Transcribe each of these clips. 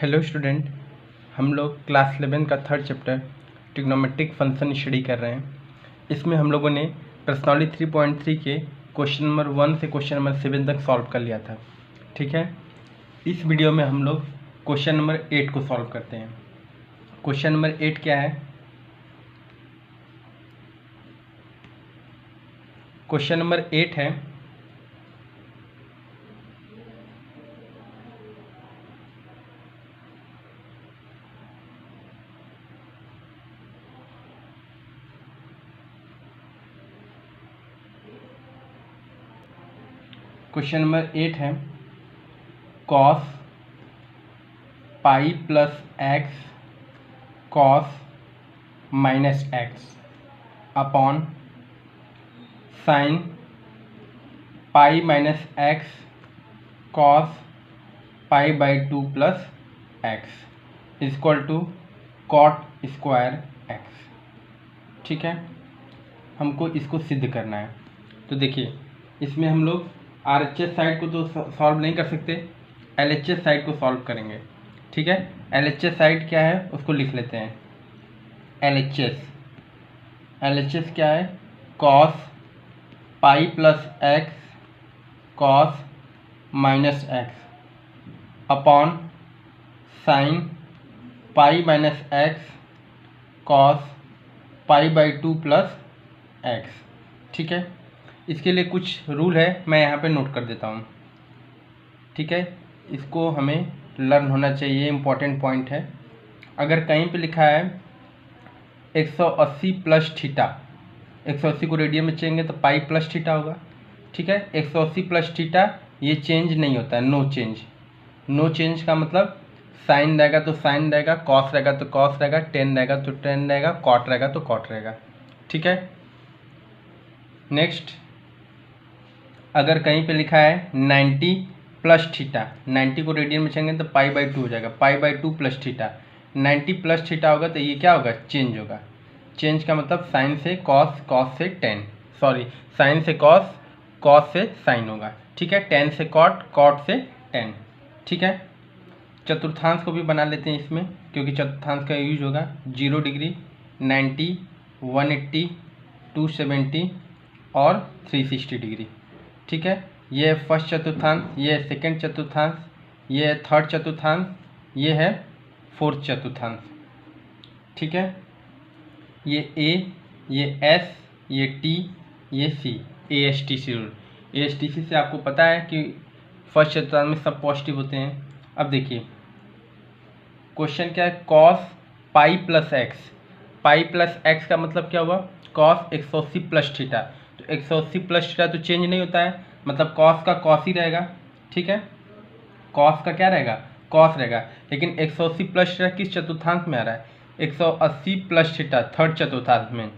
Hello student, हम लोग class 11 का third chapter trigonometric function study कर रहे हैं। इसमें हम लोगों ने प्रश्नावली 3.3 के क्वेश्चन नंबर 1 से क्वेश्चन नंबर 7 तक सॉल्व कर लिया था। ठीक है, इस वीडियो में हम लोग क्वेश्चन नंबर 8 को सॉल्व करते हैं। क्वेश्चन नंबर 8 क्या है? क्वेश्चन नंबर 8 है, क्वेश्चन नंबर 8 है cos pi plus x cos minus x upon sine pi minus x cos pi by 2 plus x equal to cot square x. ठीक है, हमको इसको सिद्ध करना है। तो देखिए, इसमें हम लोग RHS साइड को तो सॉल्व नहीं कर सकते, LHS साइड को सॉल्व करेंगे। ठीक है, LHS साइड क्या है उसको लिख लेते हैं। LHS क्या है? Cos pi plus x cos minus x upon sine pi minus x cos pi by 2 plus X. ठीक है, इसके लिए कुछ रूल है, मैं यहाँ पे नोट कर देता हूँ। ठीक है, इसको हमें लर्न होना चाहिए, इम्पोर्टेंट पॉइंट है। अगर कहीं पे लिखा है 180 प्लस थीटा, 180 को रेडियन में चेंगे तो पाई प्लस थीटा होगा। ठीक है, 180 प्लस थीटा ये चेंज नहीं होता है, नो चेंज। नो चेंज का मतलब साइन रहेगा तो साइन रहेगा, कॉस रहेगा तो कॉस रहेगा, टेन रहेगा तो टेन रहेगा, कॉट रहेगा तो कॉट रहेगा। ठीक है, नेक्स्ट, अगर कहीं पे लिखा है 90 प्लस थीटा, 90 को रेडियन में चलेंगे तो पाई बाई 2 हो जाएगा, पाई by 2 plus theta. 90 plus theta होगा तो ये क्या होगा? चेंज होगा। चेंज का मतलब साइन से कॉस, कॉस से टेन, सॉरी साइन से कॉस, कॉस से साइन होगा। ठीक है, टेन से कॉट, कॉट से टेन। ठीक है, चतुर्थांश को भी बना लेते हैं इसमें, क्योंकि चतुर्थांश का यूज होगा। 0 डिग्री, 90, 180, 270 और 360 डिग्री। ठीक है, ये है फर्स्ट चतुर्थांश, ये है सेकेंड चतुर्थांश, ये है थर्ड चतुर्थांश, ये है फोर्थ चतुर्थांश। ठीक है, ये A, ये S, ये T, ये C, ASTC रूल। ASTC से आपको पता है कि फर्स्ट चतुर्थांश में सब पॉजिटिव होते हैं। अब देखिए क्वेश्चन क्या है, कॉस पाई प्लस एक्स। पाई प्लस एक्स का मतलब क्या हुआ? Cos 180 plus theta. तो 180 प्लस थीटा तो चेंज नहीं होता है, मतलब कॉस का कॉस ही रहेगा। ठीक है, कॉस का क्या रहेगा? कॉस रहेगा। लेकिन 180 प्लस थीटा किस चतुर्थांश में आ रहा है? 180 प्लस थीटा थर्ड चतुर्थांश में।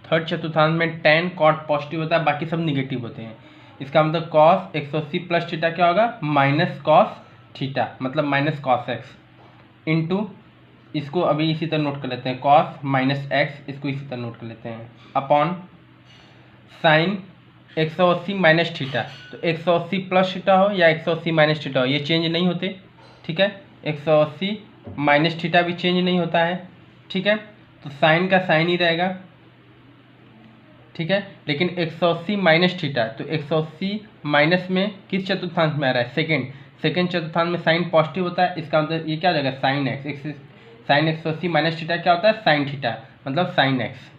थर्ड चतुर्थांश में टेन कॉट पॉजिटिव होता है, बाकी सब निगेटिव होते हैं। इसका मतलब कॉस 180 प्लस थीटा क्या होगा? माइनस कॉस थीटा, मतलब माइनस कॉस एक्स इंटू, इसको अभी इसी तरह नोट कर लेते हैं, कॉस माइनस एक्स, इसको इसी तरह नोट कर लेते हैं, अपॉन साइन 180 माइनस थीटा। तो 180 प्लस थीटा हो या 180 माइनस थीटा हो, ये चेंज नहीं होते। ठीक है, 180 माइनस थीटा भी चेंज नहीं होता है। ठीक है, तो साइन का साइन ही रहेगा। ठीक है, लेकिन 180 माइनस थीटा, तो 180 माइनस में किस चतुर्थांश में आ रहा है? सेकेंड चतुर्थांश में साइन पॉजिटिव होता है, इसका मतलब ये क्या हो जाएगा? Sine x. Sine 180 minus theta क्या होता है? साइन थीटा, मतलब sine x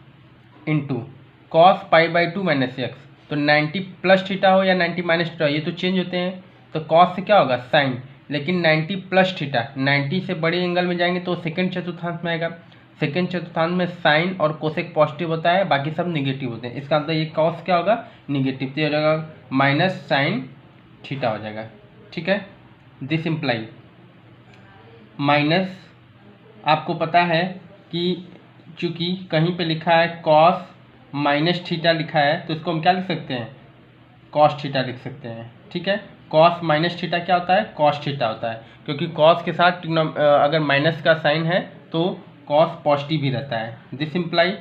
into cos pi by 2 minus x. तो 90 प्लस थीटा हो या 90 माइनस थीटा हो, ये तो चेंज होते हैं। तो कॉस से क्या होगा? साइन। लेकिन 90 प्लस थीटा, 90 से बड़े एंगल में जाएंगे तो सेकेंड चतुर्थांश में आएगा। सेकेंड चतुर्थांश में साइन और कोसेक पॉजिटिव होता है, बाकी सब निगेटिव होते हैं। इसका मतलब ये कॉस क्या होगा? निगेटिव। तो ये हो जाएगा माइनस साइन थीटा हो जाएगा। ठीक है, दिस इम्प्लाई माइनस, आपको पता है कि चूंकि कहीं पे लिखा है कॉस माइनस थीटा लिखा है, तो इसको हम क्या लिख सकते हैं? कॉस थीटा लिख सकते हैं। ठीक है, कॉस माइनस थीटा क्या होता है? कॉस थीटा होता है, क्योंकि कॉस के साथ अगर माइनस का साइन है तो कॉस पॉजिटिव ही रहता है। दिस इम्प्लाई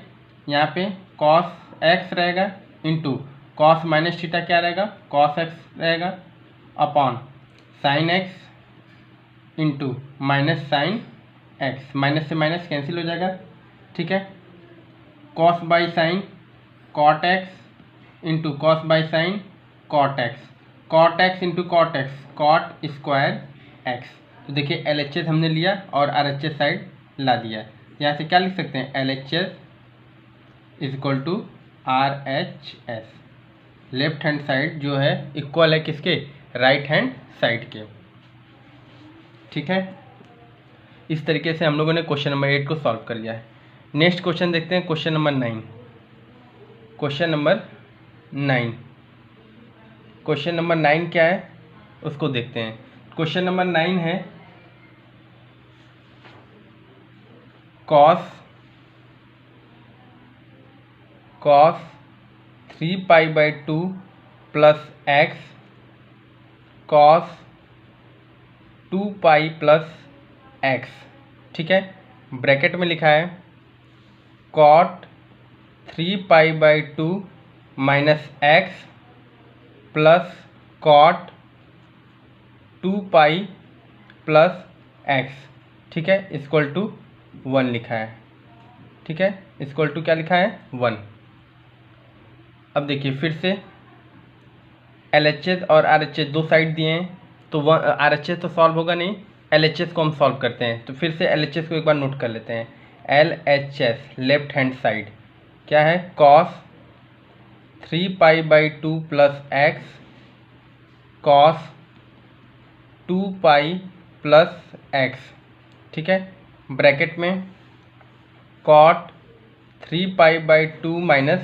यहाँ पे कॉस एक्स रहेगा इंटू कॉस माइनस थीटा क्या रहेगा? कॉस एक्स रहेगा, upon sine x into minus sine x, minus से माइनस कैंसिल हो जाएगा, ठीक है। Cos by sine cot x into cos by sine cot x, cot x into cot x, cot square x. तो देखिए LHS हमने लिया और RHS साइड ला दिया। यहाँ से क्या लिख सकते हैं, LHS is equal to RHS। Left hand side जो है इक्वल है किसके, राइट हैंड साइड के, ठीक है। इस तरीके से हम लोगों ने क्वेश्चन नंबर 8 को सॉल्व कर लिया है। नेक्स्ट क्वेश्चन देखते हैं, question number 9। Question number 9, question number 9 क्या है उसको देखते हैं। क्वेश्चन नंबर 9 है cos 3π/2 plus x cos 2π plus X, ठीक है। ब्रैकेट में लिखा है cot 3π/2 minus X plus cot 2π plus X, ठीक है, इक्वल टू 1 लिखा है, ठीक है, इक्वल टू क्या लिखा है, 1। अब देखिए फिर से LHS और RHS दो साइड दिए हैं, तो RHS तो सॉल्व होगा नहीं, LHS को हम सॉल्व करते हैं। तो फिर से LHS को एक बार नोट कर लेते हैं। LHS लेफ्ट हैंड साइड क्या है, cos 3π/2 plus x cos 2π plus X, ठीक है। ब्रैकेट में cot 3π/2 minus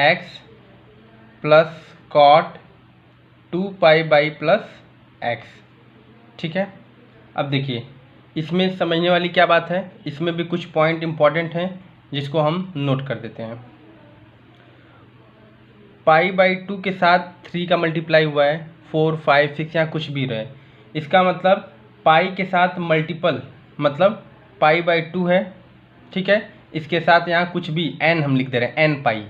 X plus cot 2π plus X, ठीक है। अब देखिए इसमें समझने वाली क्या बात है, इसमें भी कुछ पॉइंट इंपॉर्टेंट हैं जिसको हम नोट कर देते हैं। π/2 के साथ 3 का मल्टीप्लाई हुआ है, 4, 5, 6 यहाँ कुछ भी रहे, इसका मतलब पाई के साथ मल्टीपल मतलब π/2 है, ठीक है। इसके साथ यहाँ कुछ भी n हम लिख दे रहे हैं, n पाई,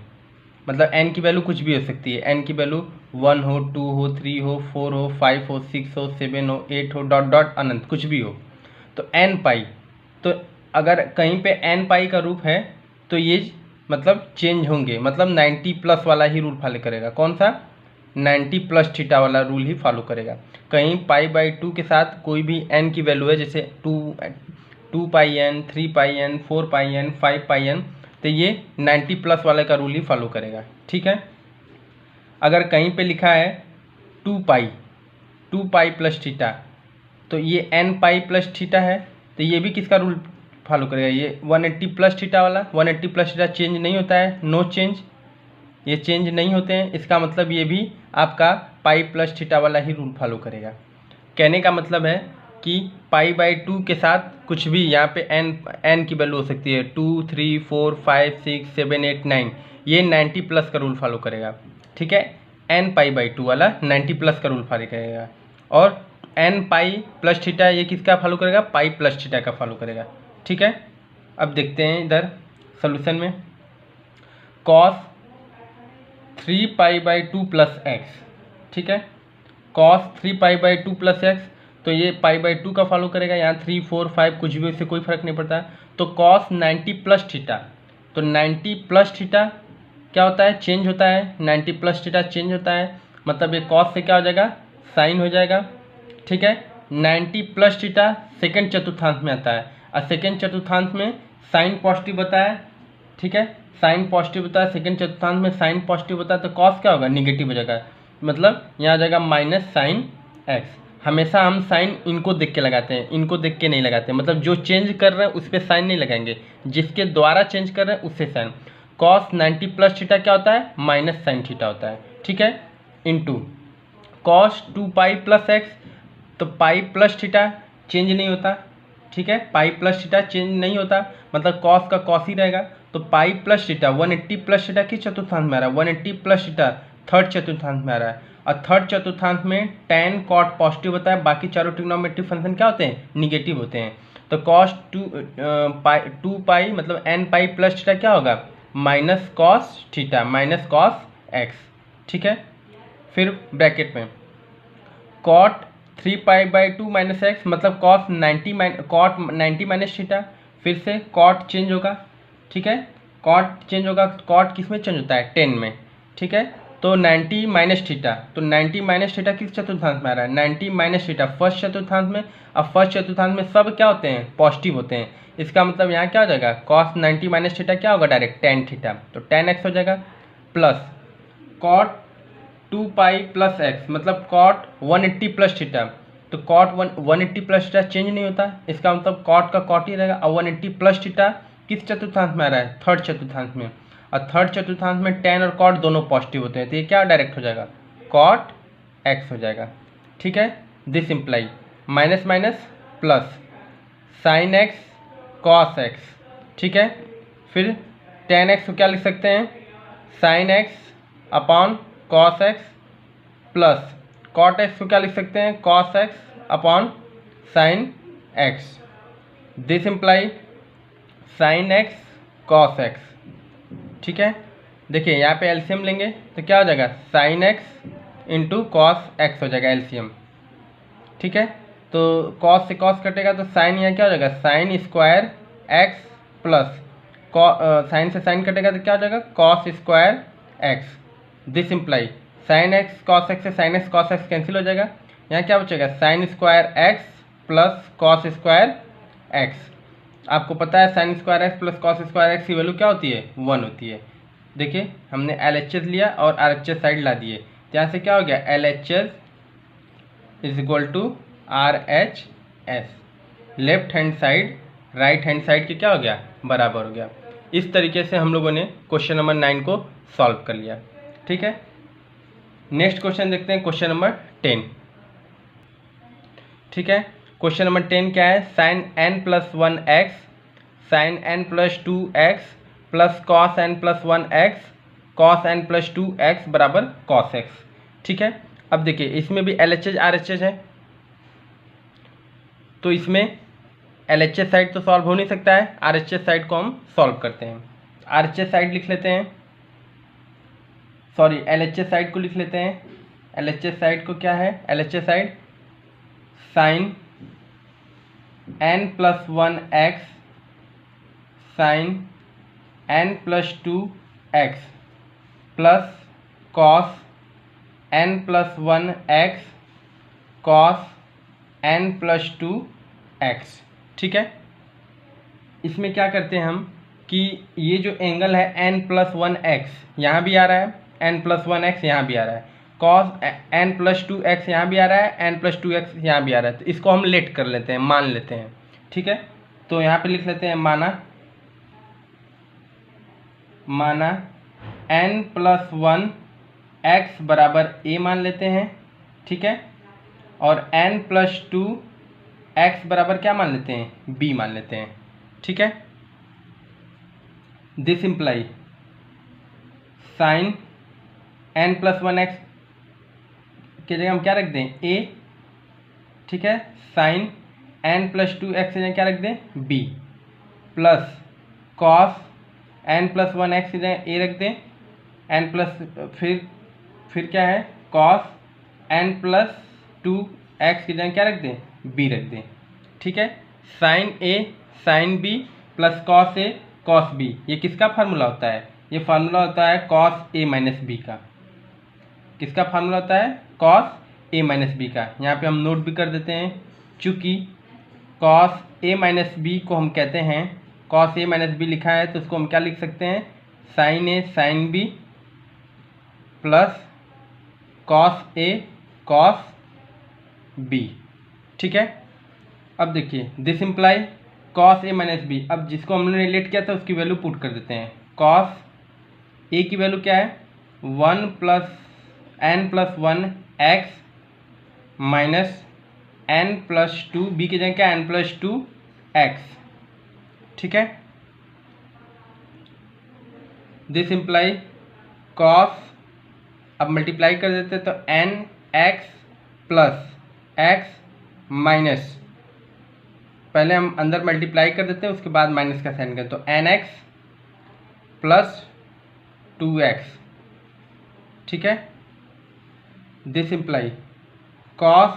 मतलब n की वैल्यू कुछ भी हो सकती है, n की वैल्यू 1 हो, 2 हो, 3 हो, 4 हो, 5 हो, 6 हो, 7 हो, 8 हो, डॉट डॉट अनंत कुछ भी हो, तो n पाई। तो अगर कहीं पे n पाई का रूप है तो ये मतलब चेंज होंगे, मतलब 90 प्लस वाला ही रूल फॉलो करेगा। कौन सा, 90 प्लस थीटा वाला रूल ही फॉलो करेगा। कहीं π/2 के साथ कोई भी n की वैल्यू है, जैसे 2πn, 3πn, 4πn, 5πn, तो ये 90 प्लस वाले का रूल ही फॉलो करेगा, ठीक है। अगर कहीं पे लिखा है 2π प्लस थीटा, तो ये nπ प्लस थीटा है, तो ये भी किसका रूल फॉलो करेगा, ये 180 प्लस थीटा वाला। 180 प्लस थीटा चेंज नहीं होता है, नो चेंज, ये चेंज नहीं होते हैं, इसका मतलब ये भी आपका पाई प्लस थीटा वाला ही रूल फॉलो करेगा। कहने का मतलब है कि π/2 के साथ कुछ भी यहाँ पे n की वैल्यू हो सकती है, 2, 3, 4, 5, 6, 7, 8, 9, ये 90 प्लस का रूल फॉलो करेगा, ठीक है। nπ/2 वाला 90 प्लस का रूल फॉलो करेगा, और nπ प्लस थीटा ये किसका फॉलो करेगा, पाई प्लस थीटा का फॉलो करेगा, ठीक है। अब देखते हैं इधर सोल्यूशन में, कॉस 3π/2 प्लस एक्स, ठीक है, कॉस 3π/2 प्लस एक्स, तो ये π/2 का फॉलो करेगा, यहाँ 3, 4, 5 कुछ भी, इससे कोई फर्क नहीं पड़ता है। तो कॉस 90 प्लस थीटा, तो 90 प्लस थीटा क्या होता है, चेंज होता है, 90 प्लस थीटा चेंज होता है, मतलब ये कॉस से क्या हो जाएगा, साइन हो जाएगा, ठीक है। 90 प्लस थीटा सेकेंड चतुर्थांश में आता है, और सेकेंड चतुर्थांश में साइन पॉजिटिव होता है, ठीक है, साइन पॉजिटिव होता है, सेकेंड चतुर्थांश में साइन पॉजिटिव होता है, तो कॉस क्या होगा, निगेटिव हो जाएगा, मतलब यहाँ आ जाएगा माइनस साइन एक्स। हमेशा हम साइन इनको देख के लगाते हैं, इनको देख के नहीं लगाते, मतलब जो चेंज कर रहे हैं उस पर साइन नहीं लगाएंगे, जिसके द्वारा चेंज कर रहे हैं उससे साइन। कॉस 90 प्लस थीटा क्या होता है, माइनस साइन थीटा होता है, ठीक है, इंटू कॉस 2π प्लस एक्स, तो पाई प्लस थीटा चेंज नहीं होता, ठीक है, पाई प्लस थीटा चेंज नहीं होता, मतलब कॉस का कॉस ही रहेगा। तो pi plus theta 180 plus theta किस चतुर्थांश में आ रहा है, 180 प्लस थीटा थर्ड चतुर्थांश में आ रहा है, और थर्ड चतुर्थांश में tan कॉट पॉजिटिव होता है, बाकी चारों ट्रिग्नोमेट्रिक फंक्शन क्या होते हैं, निगेटिव होते हैं। तो कॉस 2π मतलब nπ प्लस थीटा क्या होगा, minus cos theta, minus cos x, ठीक है। फिर ब्रैकेट में कॉट 3π/2 माइनस एक्स मतलब कॉस 90 माइनस थीटा। फिर से कॉट चेंज होगा, ठीक है, कॉट चेंज होगा। कॉट किस में चेंज होता है? 10 में, ठीक है। तो 90 माइनस थीटा, तो 90 माइनस थीटा किस चतुर्थांश में आ रहा है? 90 माइनस थीटा फर्स्ट चतुर्थांश में। अब फर्स्ट चतुर्थांश में सब क्या होते हैं? पॉजिटिव होते हैं। इसका मतलब यहाँ क्या हो जाएगा? कॉस 90 माइनस थीटा क्या होगा? डायरेक्ट tan थीटा, तो tan x हो जाएगा। प्लस कॉट 2π प्लस एक्स मतलब कॉट 180 प्लस थीटा, तो कॉट 180 प्लस थीटा चेंज नहीं होता, इसका मतलब कॉट का कॉट ही रहेगा। और 180 प्लस थीटा किस चतुर्थांश में आ रहा है? थर्ड चतुर्थांश में। और थर्ड चतुर्थांश में tan और कॉट दोनों पॉजिटिव होते हैं, तो ये क्या डायरेक्ट हो जाएगा? कॉट x हो जाएगा, ठीक है। This imply minus minus plus sign x cos x, ठीक है। फिर tan x को क्या लिख सकते हैं? Sine x upon cos x plus cot x को क्या लिख सकते हैं? Cos x upon sine x। This imply sine x cos x, ठीक है। देखिए यहाँ पे एलसीएम लेंगे तो क्या हो जाएगा? Sine x into cos x हो जाएगा एलसीएम, ठीक है। तो कॉस से कॉस कटेगा तो साइन यहाँ क्या हो जाएगा? Sine square x plus sine से साइन कटेगा तो क्या हो जाएगा? Cos square x। This imply sine X cos X से sine X cos X cancel हो जाएगा। यहाँ क्या बचेगा? Sine square X plus cos square X. आपको पता है sine square X plus cos square X की वैल्यू क्या होती है? 1 होती है। देखिए हमने LHS लिया और RHS साइड ला दिए, तो यहाँ से क्या हो गया? LHS is equal to RHS। Left hand side right hand side के क्या हो गया? बराबर हो गया। इस तरीके से हम लोगों ने क्वेश्चन नंबर 9 को सॉल्व कर लिया, ठीक है। नेक्स्ट क्वेश्चन देखते हैं, क्वेश्चन नंबर 10, ठीक है। क्वेश्चन नंबर 10 क्या है? Sine n plus 1x sine n plus 2x plus cos n plus 1x cos n plus 2x बराबर कॉस x, ठीक है। अब देखिए इसमें भी LHS RHS है, तो इसमें LHS साइड तो सॉल्व हो नहीं सकता है, RHS साइड को हम सॉल्व करते हैं। RHS साइड लिख लेते हैं, सॉरी LHS साइड को लिख लेते हैं। LHS साइड को क्या है? LHS side sine n plus 1x sine n plus 2x plus cos n plus 1x cos n plus 2x, ठीक है। इसमें क्या करते हैं हम कि ये जो एंगल है n प्लस 1x यहाँ भी आ रहा है, n प्लस 1x यहाँ भी आ रहा है, कॉस n प्लस 2x यहाँ भी आ रहा है, n प्लस 2x यहाँ भी आ रहा है, तो इसको हम लेट कर लेते हैं, मान लेते हैं, ठीक है। तो यहाँ पे लिख लेते हैं माना n प्लस 1x बराबर a मान लेते हैं, ठीक है। और n प्लस 2x बराबर क्या मान लेते हैं? b मान लेते हैं, ठीक है। This imply sine n plus 1x की जगह हम क्या रख दें? a, ठीक है। साइन n प्लस 2x की जगह क्या रख दें? b plus cos n plus 1x की जगह a रख दें, n प्लस फिर क्या है? कॉस n प्लस 2x की जगह क्या रख दें? b रख दें, ठीक है। Sine a sine b plus cos a cos b, ये किसका फार्मूला होता है? ये फार्मूला होता है कॉस a माइनस b का। किसका फार्मूला होता है? कॉस a माइनस b का। यहाँ पे हम नोट भी कर देते हैं, चूँकि कॉस a माइनस b को हम कहते हैं, कॉस a माइनस b लिखा है तो उसको हम क्या लिख सकते हैं? Sine a sine b plus cos a cos b, ठीक है। अब देखिए this imply cos a minus b, अब जिसको हमने रिलेट किया था उसकी वैल्यू पुट कर देते हैं। कॉस a की वैल्यू क्या है? 1 plus n plus 1x minus n plus 2, b की जगह क्या? n प्लस 2x, ठीक है। दिस इम्प्लाई कॉस, अब मल्टीप्लाई कर देते तो nx प्लस x माइनस, पहले हम अंदर मल्टीप्लाई कर देते हैं उसके बाद माइनस का साइन करते, तो nx प्लस 2x, ठीक है। This imply cos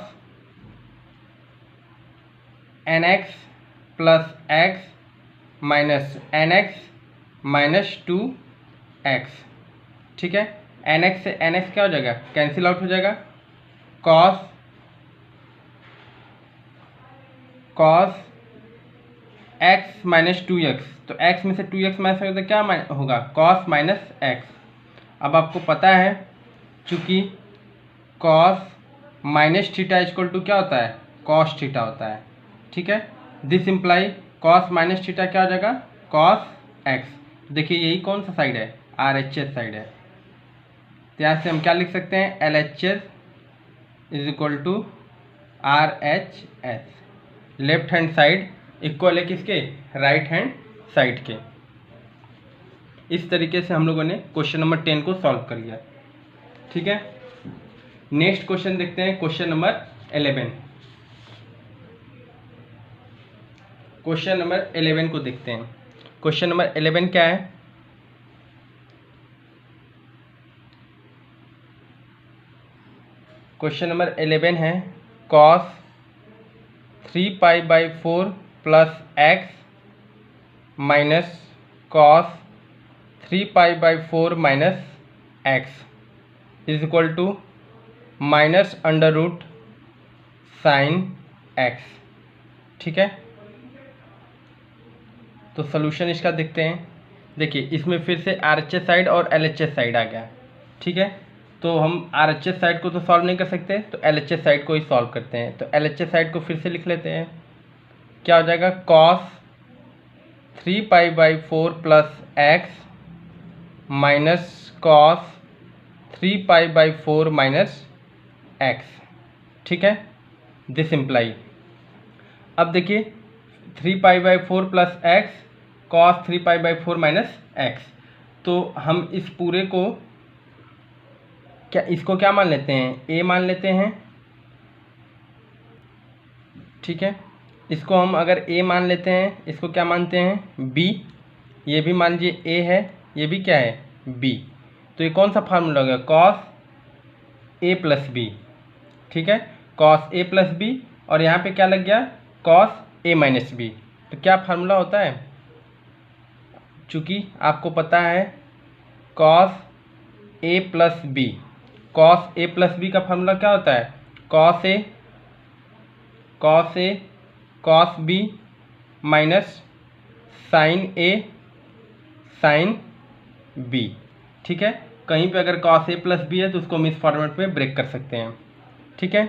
n x plus x minus n x minus 2x। ठीक है, एन एक्स से एन एक्स क्या हो जाएगा, कैंसिल आउट हो जाएगा। कॉस एक्स माइनस 2x, तो x में से 2x माइनस होगा तो क्या होगा, कॉस माइनस एक्स। अब आपको पता है चूँकि cos minus theta equal to क्या होता है, कॉस थीटा होता है। ठीक है, this imply cos minus theta क्या हो जाएगा, कॉस एक्स। देखिए यही कौन सा साइड है, RHS साइड है। तो यहाँ से हम क्या लिख सकते हैं, LHS is equal to RHS। Left hand side equal है किसके, राइट हैंड साइड के। इस तरीके से हम लोगों ने क्वेश्चन नंबर 10 को सॉल्व कर लिया। ठीक है, नेक्स्ट क्वेश्चन देखते हैं, क्वेश्चन नंबर 11। क्वेश्चन नंबर 11 को देखते हैं। क्वेश्चन नंबर 11 क्या है, क्वेश्चन नंबर 11 है cos 3π/4 plus x minus cos 3π/4 minus X is equal to minus under root sine X. ठीक है, तो सोल्यूशन इसका देखते हैं। देखिए इसमें फिर से RHS साइड और LHS साइड आ गया। ठीक है, तो हम RHS साइड को तो सॉल्व नहीं कर सकते, तो LHS साइड को ही सॉल्व करते हैं। तो LHS साइड को फिर से लिख लेते हैं, क्या हो जाएगा, cos 3π/4 plus x minus cos 3π/4 minus X. ठीक है, दिस इम्प्लाई, अब देखिए 3π/4 plus x cos 3π/4 minus x, तो हम इस पूरे को इसको क्या मान लेते हैं, a मान लेते हैं। ठीक है, इसको हम अगर a मान लेते हैं, इसको क्या मानते हैं, b। ये भी मान लीजिए a है, ये भी क्या है, b। तो ये कौन सा फार्मूला होगा, cos a प्लस b। ठीक है, cos a प्लस b, और यहाँ पे क्या लग गया, cos a माइनस b। तो क्या फार्मूला होता है, चूँकि आपको पता है cos a plus b, cos a plus b का फार्मूला क्या होता है, cos a cos b minus sine a sine b। ठीक है, कहीं पे अगर cos a प्लस बी है तो उसको हम इस फॉर्मेट में ब्रेक कर सकते हैं। ठीक है,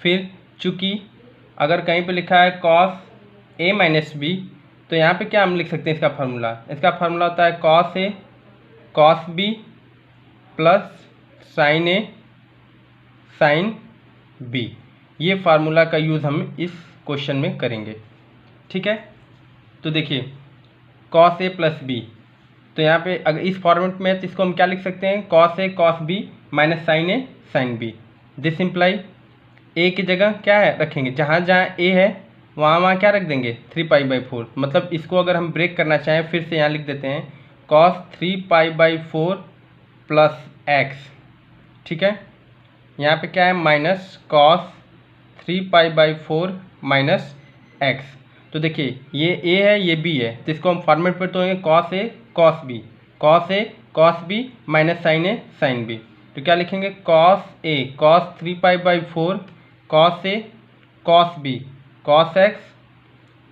फिर चूँकि अगर कहीं पे लिखा है cos a माइनस b, तो यहाँ पे क्या हम लिख सकते हैं इसका फार्मूला होता है cos a cos b plus sine a sine b. ये फार्मूला का यूज़ हम इस क्वेश्चन में करेंगे। ठीक है, तो देखिए cos a प्लस बी, तो यहाँ पे अगर इस फॉर्मेट में है तो इसको हम क्या लिख सकते हैं, cos a cos b minus sine a sine b. This imply a की जगह क्या है रखेंगे, जहाँ जहाँ a है वहाँ क्या रख देंगे, 3π/4। मतलब इसको अगर हम ब्रेक करना चाहें, फिर से यहाँ लिख देते हैं cos 3π/4 प्लस एक्स। ठीक है, यहाँ पे क्या है, माइनस कॉस 3π/4 माइनस एक्स। तो देखिए ये a है, ये b है, तो इसको हम फॉर्मेट पर तो cos a cos b minus sine a sine b। तो क्या लिखेंगे, cos a cos 3π/4 cos a cos b cos x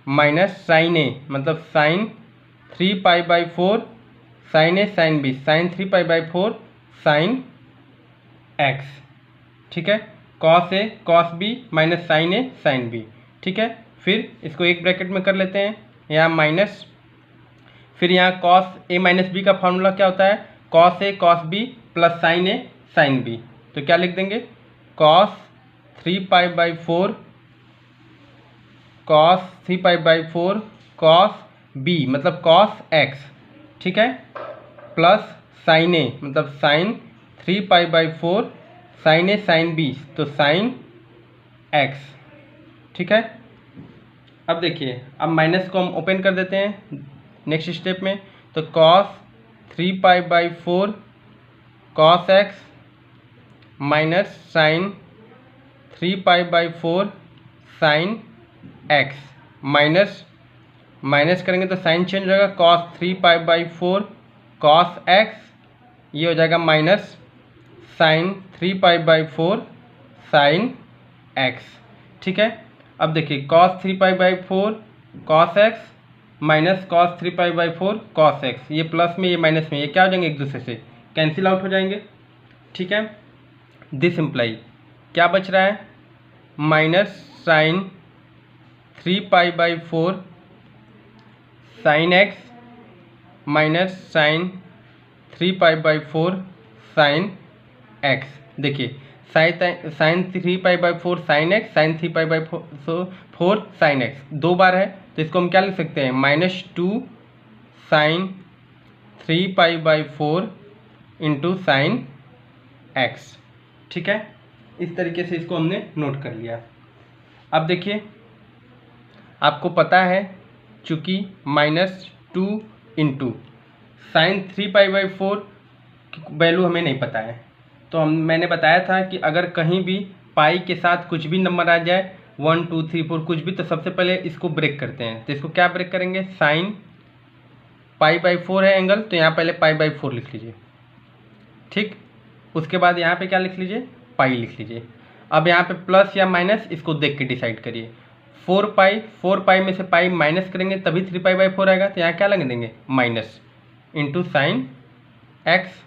minus sine a मतलब sine 3π/4 sine a sine b sine 3π/4 sine X. ठीक है, cos a cos b minus sine a sine b। ठीक है, फिर इसको एक ब्रैकेट में कर लेते हैं, यहाँ माइनस, फिर यहाँ cos a माइनस b का फॉर्मूला क्या होता है, cos a cos b plus sine a sine b। तो क्या लिख देंगे, cos 3π/4 cos b मतलब cos x। ठीक है, प्लस साइन a मतलब sine 3π/4 sine a sine b तो साइन x। ठीक है, अब देखिए, अब माइनस को हम ओपन कर देते हैं नेक्स्ट स्टेप में, तो cos 3π/4 cos x minus sine 3π/4 sine x minus minus करेंगे तो साइन चेंज हो जाएगा, कॉस 3π/4 कॉस एक्स, ये हो जाएगा माइनस साइन 3π/4 साइन एक्स। ठीक है, अब देखिए cos 3π/4 cos x minus cos 3π/4 cos X, ये प्लस में ये माइनस में ये क्या हो जाएंगे, एक दूसरे से कैंसिल आउट हो जाएंगे। ठीक है, दिस इम्प्लाई क्या बच रहा है, minus sine 3π/4 sine x minus sine 3π/4 sine X. देखिए sine 3π/4 sine x sine 3π/4 sine X दो बार है, तो इसको हम क्या लिख सकते हैं, -2 साइन 3π/4 इंटू साइन एक्स। ठीक है, इस तरीके से इसको हमने नोट कर लिया। अब देखिए आपको पता है चूँकि -2 इंटू साइन 3π/4 की वैल्यू हमें नहीं पता है, तो मैंने बताया था कि अगर कहीं भी पाई के साथ कुछ भी नंबर आ जाए 1 2 3 4 कुछ भी, तो सबसे पहले इसको ब्रेक करते हैं। तो इसको क्या ब्रेक करेंगे, साइन π/4 है एंगल, तो यहाँ पहले π/4 लिख लीजिए। ठीक, उसके बाद यहाँ पे क्या लिख लीजिए, पाई लिख लीजिए। अब यहाँ पे प्लस या माइनस इसको देख के डिसाइड करिए। 4π में से पाई माइनस करेंगे तभी 3π/4 आएगा, तो यहाँ क्या लगा देंगे, minus into sine x.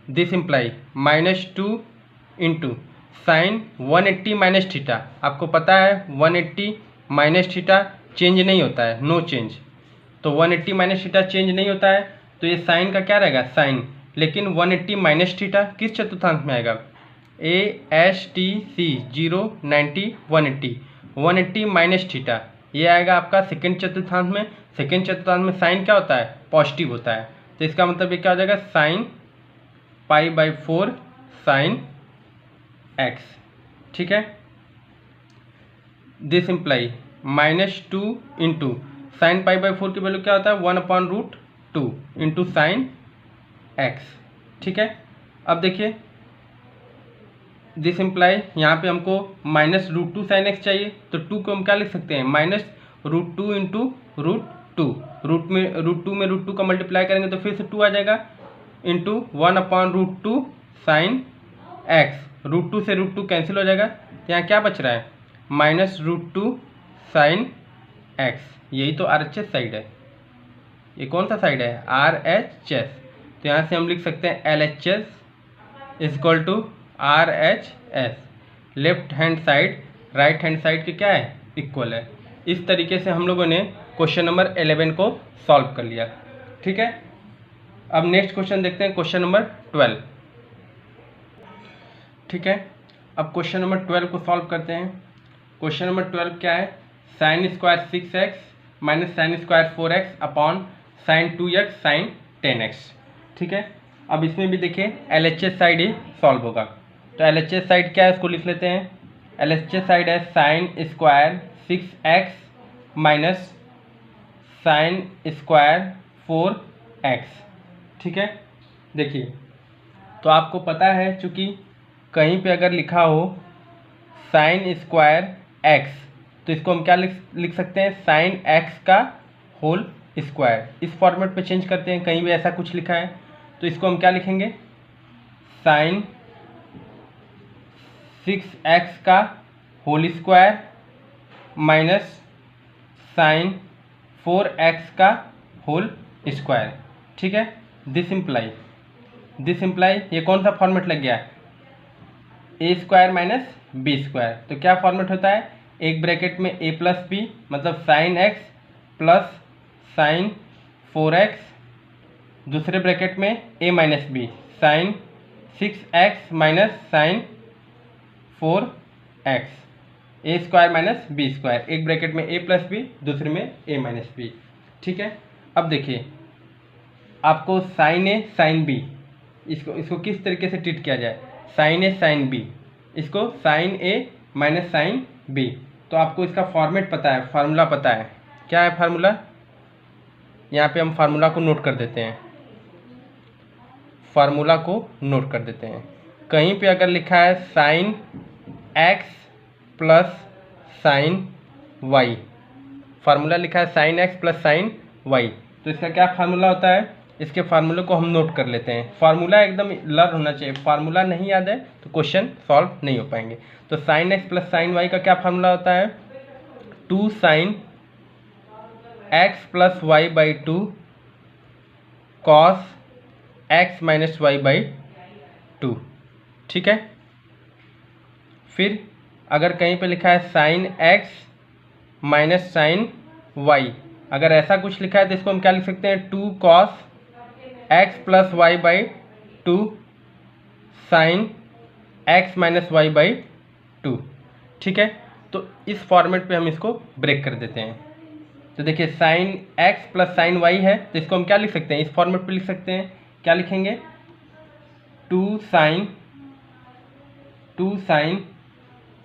This imply -2 into sine 180 minus theta. आपको पता है 180 माइनस थीटा चेंज नहीं होता है, नो चेंज, तो 180 माइनस थीटा चेंज नहीं होता है, तो ये साइन का क्या रहेगा, साइन, लेकिन 180 माइनस थीटा किस चतुर्थांश में आएगा, ASTC 0 90 180 माइनस थीटा, ये आएगा आपका सेकेंड चतुर्थांश में। सेकेंड चतुर्थांश में साइन क्या होता है, पॉजिटिव होता है, तो इसका मतलब ये क्या हो जाएगा, साइन π/4 साइन एक्स। ठीक है, दिस इम्प्लाई -2 इंटू साइन π/4 की वैल्यू क्या होता है, 1/√2 इंटू साइन एक्स। ठीक है, अब देखिए दिस इम्प्लाई यहाँ पे हमको -√2 साइन एक्स चाहिए, तो 2 को हम क्या लिख सकते हैं, -√2 इंटू √2, √2 में √2 का मल्टीप्लाई करेंगे तो फिर से 2 आ जाएगा, इंटू 1/√2 साइन एक्स। √2 से √2 कैंसिल हो जाएगा, तो यहाँ क्या बच रहा है, -√2 साइन एक्स। यही तो RHS साइड है, ये कौन सा साइड है, RHS, तो यहाँ से हम लिख सकते हैं LHS equal to RHS, left hand side right hand side के क्या है, इक्वल है। इस तरीके से हम लोगों ने क्वेश्चन नंबर 11 को सॉल्व कर लिया। ठीक है, अब नेक्स्ट क्वेश्चन देखते हैं, क्वेश्चन नंबर 12। ठीक है, अब क्वेश्चन नंबर 12 को सॉल्व करते हैं। क्वेश्चन नंबर 12 क्या है, sine square 6x minus sine square 4x upon sine 2x sine 10x। ठीक है, अब इसमें भी देखिए LHS साइड ही सॉल्व होगा, तो LHS साइड क्या है इसको लिख लेते हैं। LHS साइड है sine square 6x minus sine square 4x। ठीक है, देखिए तो आपको पता है चूँकि कहीं पे अगर लिखा हो साइन स्क्वायर x, तो इसको हम क्या लिख सकते हैं, साइन x का होल स्क्वायर। इस फॉर्मेट पे चेंज करते हैं, कहीं भी ऐसा कुछ लिखा है तो इसको हम क्या लिखेंगे, साइन 6x का whole square minus sine 4x का होल स्क्वायर। ठीक है, दिस इम्प्लाई ये कौन सा फॉर्मेट लग गया, a² माइनस b²। तो क्या फॉर्मेट होता है, एक ब्रैकेट में a प्लस b मतलब sine x plus sine 4x, दूसरे ब्रैकेट में a minus b sine 6x minus sine 4x, a² minus b², एक ब्रैकेट में a प्लस b दूसरे में a माइनस b। ठीक है, अब देखिए आपको साइन a साइन b, इसको किस तरीके से ट्रीट किया जाए, साइन a साइन b, इसको sine a minus sine b। तो आपको इसका फॉर्मेट पता है, फार्मूला पता है, क्या है फार्मूला, यहाँ पे हम फार्मूला को नोट कर देते हैं, फार्मूला को नोट कर देते हैं। कहीं पे अगर लिखा है sine x plus sine y, formula लिखा है sine x plus sine y, तो इसका क्या फार्मूला होता है, इसके फार्मूले को हम नोट कर लेते हैं। फार्मूला एकदम लर्न होना चाहिए, फार्मूला नहीं याद है तो क्वेश्चन सॉल्व नहीं हो पाएंगे। तो sine x plus sine y का क्या फार्मूला होता है, 2 sine x plus y by 2 cos x minus y by 2, ठीक है। फिर अगर कहीं पे लिखा है sine x minus sine y, अगर ऐसा कुछ लिखा है तो इसको हम क्या लिख सकते हैं, 2 cos x plus y by 2 sine x minus y by 2, ठीक है। तो इस फॉर्मेट पे हम इसको ब्रेक कर देते हैं। तो देखिए sine x plus sine y है, तो इसको हम क्या लिख सकते हैं, इस फॉर्मेट पे लिख सकते हैं, क्या लिखेंगे, 2 sine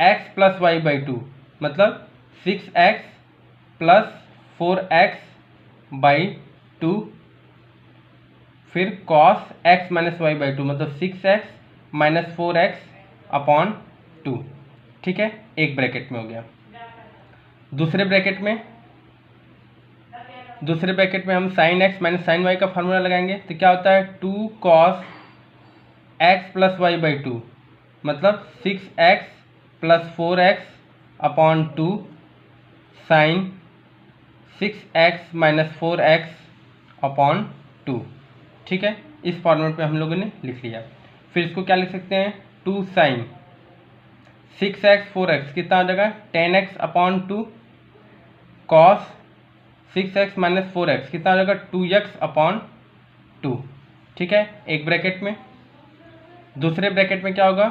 x plus y by 2, मतलब 6x प्लस 4x बाई 2, फिर cos x minus y by 2, मतलब 6x माइनस 4x अपॉन 2, ठीक है। एक ब्रैकेट में हो गया। दूसरे ब्रैकेट में हम sine x minus sine y का फार्मूला लगाएंगे, तो क्या होता है, 2 cos x plus y by 2, मतलब 6x plus 4x upon 2 sine 6x minus 4x upon 2, ठीक है। इस फॉर्मेट पे हम लोगों ने लिख लिया। फिर इसको क्या लिख सकते हैं, 2 साइन 6x 4x कितना हो जाएगा, 10x upon 2 cos 6x minus 4x कितना हो जाएगा, 2x अपॉन 2, ठीक है, एक ब्रैकेट में। दूसरे ब्रैकेट में क्या होगा,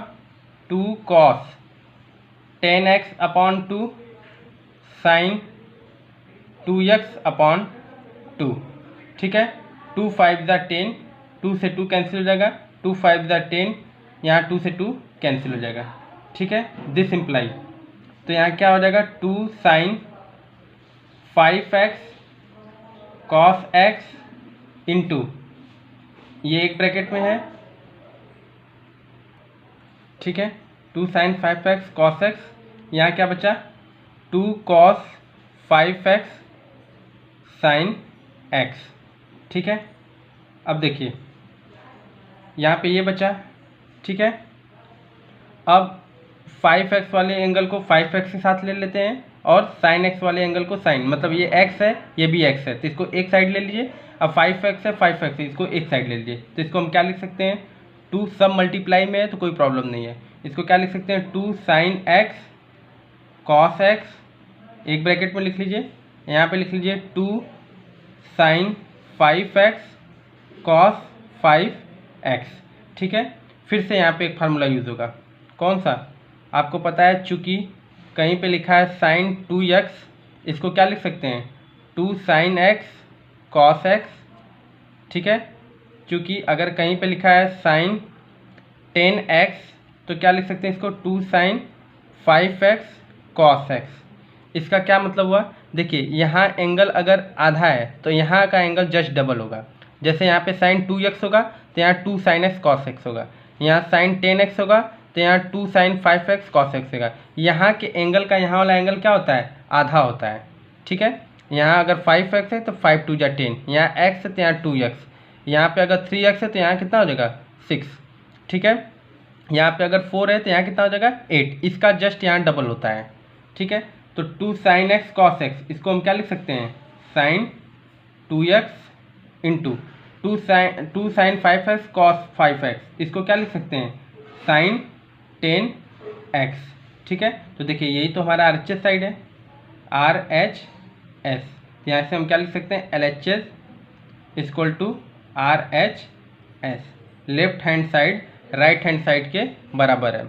2 cos 10x upon 2 sign 2x upon 2, ठीक है। 2 5 ज़ा 10, 2 से 2 कैंसिल हो जाएगा, 2 5 ज़ा 10, यहाँ 2 से 2 कैंसिल हो जाएगा, ठीक है। दिस इम्प्लाई, तो यहाँ क्या हो जाएगा, 2 sign 5x cos x into, ये एक ब्रैकेट में है, ठीक है, 2 साइन 5x कॉस x, यहाँ क्या बचा, 2 कॉस 5x साइन x, ठीक है। अब देखिए यहाँ पे ये बचा, ठीक है। अब 5x वाले एंगल को 5x के साथ ले लेते हैं और साइन x वाले एंगल को साइन, मतलब ये x है ये भी x है, तो इसको एक साइड ले लीजिए। अब 5x है 5x है, इसको एक साइड ले लीजिए, तो इसको हम क्या लिख सकते हैं, 2 सब मल्टीप्लाई में है तो कोई प्रॉब्लम नहीं है, इसको क्या लिख सकते हैं, 2 साइन x कॉस x, एक ब्रैकेट में लिख लीजिए, यहाँ पे लिख लीजिए 2 साइन 5x कॉस 5x, ठीक है। फिर से यहाँ पे एक फार्मूला यूज़ होगा, कौन सा, आपको पता है, चूँकि कहीं पे लिखा है साइन 2x, इसको क्या लिख सकते हैं, 2 साइन x कॉस x, ठीक है। चूँकि अगर कहीं पे लिखा है साइन 10x, तो क्या लिख सकते हैं इसको, 2 साइन 5x कॉस x। इसका क्या मतलब हुआ, देखिए यहाँ एंगल अगर आधा है तो यहाँ का एंगल जस्ट डबल होगा। जैसे यहाँ पे साइन 2x होगा तो यहाँ 2 साइन x कॉस x होगा, यहाँ साइन 10x होगा तो यहाँ 2 साइन 5x कॉस x होगा। यहाँ के एंगल का यहाँ वाला एंगल क्या होता है, आधा होता है, ठीक है। यहाँ अगर 5x है तो 5 2 जा 10, यहाँ x है तो यहाँ 2x, यहाँ पे अगर 3x है तो यहाँ कितना हो जाएगा 6, ठीक है। यहाँ पे अगर 4 है तो यहाँ कितना हो जाएगा 8, इसका जस्ट यहाँ डबल होता है, ठीक है। तो 2 साइन x कॉस x, इसको हम क्या लिख सकते हैं, sign 2x into 2 sign 5x cos 5x, इसको क्या लिख सकते हैं, साइन 10x, ठीक है। तो देखिए यही तो हमारा RHS साइड है, RHS, यहाँ से हम क्या लिख सकते हैं, LHS equal to RHS, left hand side right hand side के बराबर है।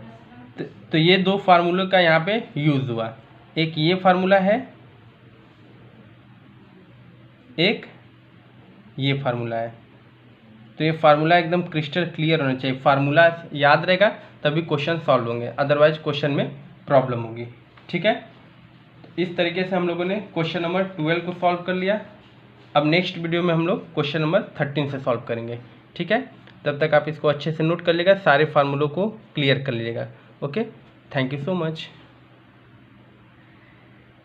तो ये दो फार्मूलों का यहाँ पे यूज़ हुआ, एक ये फार्मूला है, एक ये फार्मूला है। तो ये फार्मूला एकदम क्रिस्टल क्लियर होना चाहिए, फार्मूला याद रहेगा तभी क्वेश्चन सॉल्व होंगे, अदरवाइज क्वेश्चन में प्रॉब्लम होगी, ठीक है। इस तरीके से हम लोगों ने क्वेश्चन नंबर 12 को सॉल्व कर लिया। अब नेक्स्ट वीडियो में हम लोग क्वेश्चन नंबर 13 से सॉल्व करेंगे, ठीक है। तब तक आप इसको अच्छे से नोट कर लीजिएगा, सारे फार्मूलों को क्लियर कर लीजिएगा। Okay, thank you so much.